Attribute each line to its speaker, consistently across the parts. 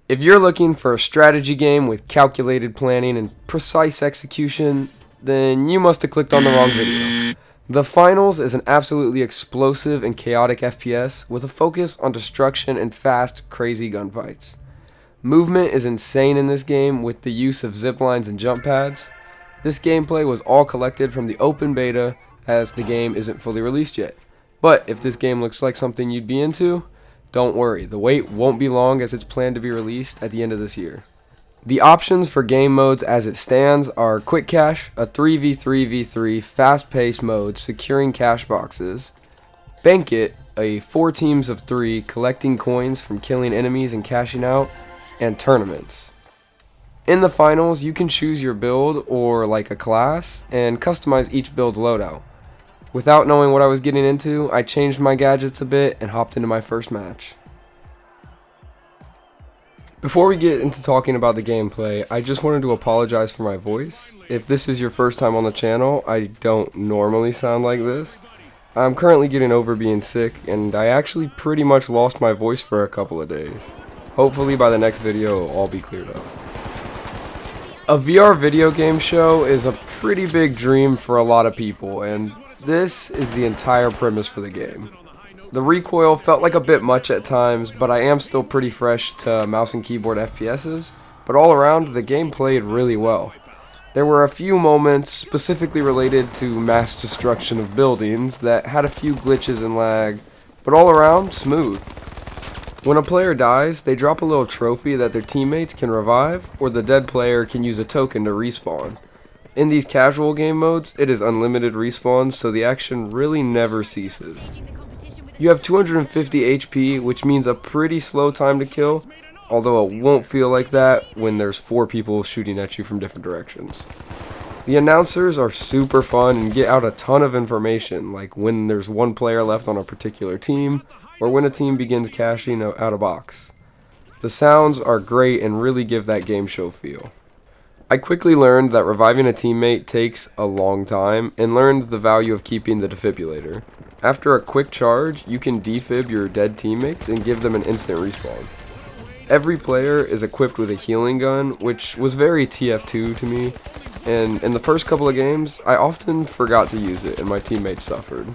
Speaker 1: If you're looking for a strategy game with calculated planning and precise execution, then you must have clicked on the wrong video. The Finals is an absolutely explosive and chaotic FPS with a focus on destruction and fast, crazy gunfights. Movement is insane in this game with the use of zip lines and jump pads. This gameplay was all collected from the open beta as the game isn't fully released yet. But if this game looks like something you'd be into, don't worry, the wait won't be long as it's planned to be released at the end of this year. The options for game modes as it stands are Quick Cash, a 3v3v3 fast-paced mode securing cash boxes, Bank It, a 4 teams of 3 collecting coins from killing enemies and cashing out, and Tournaments. In the Finals, you can choose your build or like a class and customize each build's loadout. Without knowing what I was getting into, I changed my gadgets a bit and hopped into my first match. Before we get into talking about the gameplay, I just wanted to apologize for my voice. If this is your first time on the channel, I don't normally sound like this. I'm currently getting over being sick, and I actually pretty much lost my voice for a couple of days. Hopefully by the next video it'll all be cleared up. A VR video game show is a pretty big dream for a lot of people, and this is the entire premise for the game. The recoil felt like a bit much at times, but I am still pretty fresh to mouse and keyboard FPSs, but all around the game played really well. There were a few moments specifically related to mass destruction of buildings that had a few glitches and lag, but all around smooth. When a player dies, they drop a little trophy that their teammates can revive, or the dead player can use a token to respawn. In these casual game modes, it is unlimited respawns, so the action really never ceases. You have 250 HP, which means a pretty slow time to kill, although it won't feel like that when there's 4 people shooting at you from different directions. The announcers are super fun and get out a ton of information, like when there's 1 player left on a particular team, or when a team begins cashing out a box. The sounds are great and really give that game show feel. I quickly learned that reviving a teammate takes a long time and learned the value of keeping the defibrillator. After a quick charge, you can defib your dead teammates and give them an instant respawn. Every player is equipped with a healing gun, which was very TF2 to me, and in the first couple of games, I often forgot to use it and my teammates suffered.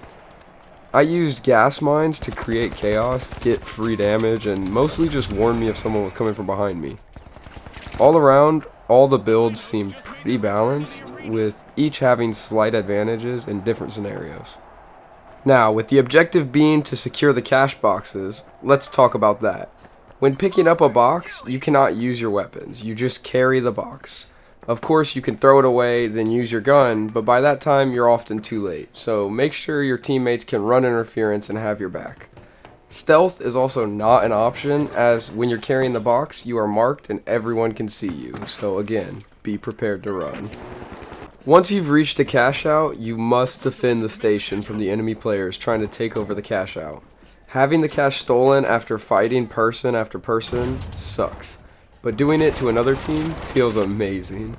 Speaker 1: I used gas mines to create chaos, get free damage, and mostly just warn me if someone was coming from behind me. All around, all the builds seem pretty balanced, with each having slight advantages in different scenarios. Now, with the objective being to secure the cash boxes, let's talk about that. When picking up a box, you cannot use your weapons, you just carry the box. Of course, you can throw it away, then use your gun, but by that time you're often too late, so make sure your teammates can run interference and have your back. Stealth is also not an option, as when you're carrying the box, you are marked and everyone can see you, so again, be prepared to run. Once you've reached a cash out, you must defend the station from the enemy players trying to take over the cash out. Having the cash stolen after fighting person after person sucks, but doing it to another team feels amazing.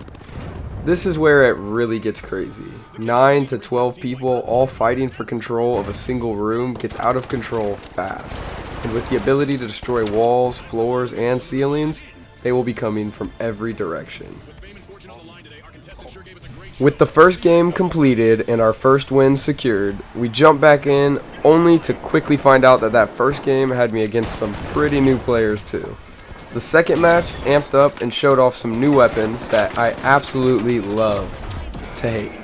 Speaker 1: This is where it really gets crazy. 9 to 12 people all fighting for control of a single room gets out of control fast, and with the ability to destroy walls, floors, and ceilings, they will be coming from every direction. With the first game completed and our first win secured, we jump back in only to quickly find out that that first game had me against some pretty new players too. The second match amped up and showed off some new weapons that I absolutely love to hate.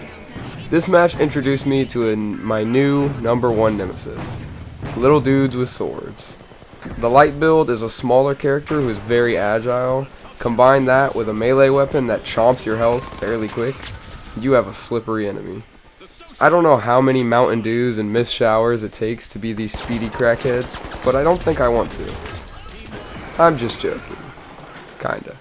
Speaker 1: This match introduced me to my new #1 nemesis, little dudes with swords. The light build is a smaller character who is very agile. Combine that with a melee weapon that chomps your health fairly quick, you have a slippery enemy. I don't know how many Mountain Dews and mist showers it takes to be these speedy crackheads, but I don't think I want to. I'm just joking. Kinda.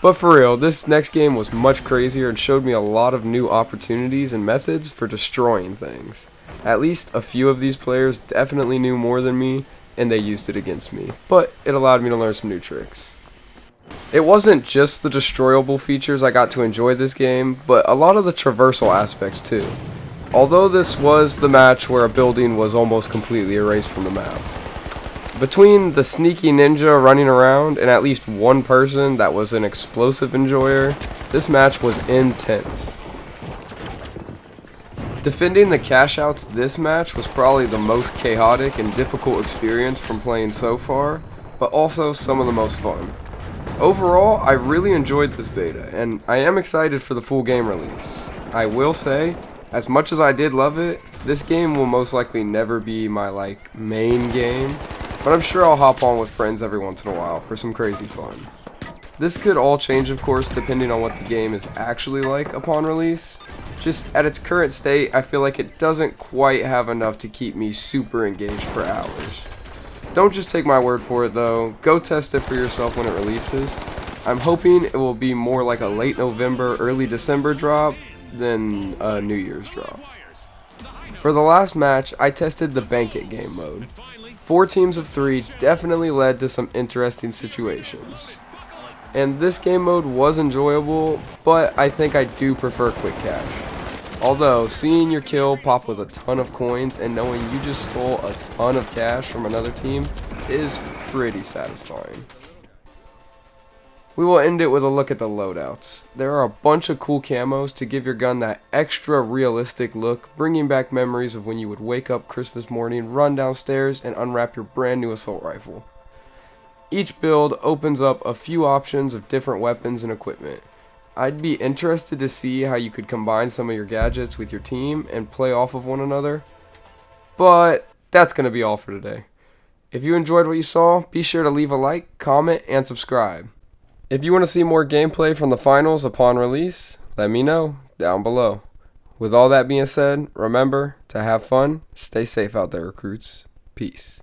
Speaker 1: But for real, this next game was much crazier and showed me a lot of new opportunities and methods for destroying things. At least a few of these players definitely knew more than me, and they used it against me. But it allowed me to learn some new tricks. It wasn't just the destroyable features I got to enjoy this game, but a lot of the traversal aspects too. Although this was the match where a building was almost completely erased from the map. Between the sneaky ninja running around and at least one person that was an explosive enjoyer, this match was intense. Defending the cash outs this match was probably the most chaotic and difficult experience from playing so far, but also some of the most fun. Overall, I really enjoyed this beta, and I am excited for the full game release. I will say, as much as I did love it, this game will most likely never be my main game, but I'm sure I'll hop on with friends every once in a while for some crazy fun. This could all change, of course, depending on what the game is actually like upon release. Just at its current state, I feel like it doesn't quite have enough to keep me super engaged for hours. Don't just take my word for it though, go test it for yourself when it releases. I'm hoping it will be more like a late November, early December drop than a New Year's drop. For the last match, I tested the Bank It game mode. 4 teams of 3 definitely led to some interesting situations. And this game mode was enjoyable, but I think I do prefer quick cash. Although, seeing your kill pop with a ton of coins and knowing you just stole a ton of cash from another team is pretty satisfying. We will end it with a look at the loadouts. There are a bunch of cool camos to give your gun that extra realistic look, bringing back memories of when you would wake up Christmas morning, run downstairs, and unwrap your brand new assault rifle. Each build opens up a few options of different weapons and equipment. I'd be interested to see how you could combine some of your gadgets with your team and play off of one another. But that's going to be all for today. If you enjoyed what you saw, be sure to leave a like, comment, and subscribe. If you want to see more gameplay from the finals upon release, let me know down below. With all that being said, remember to have fun, stay safe out there, recruits. Peace.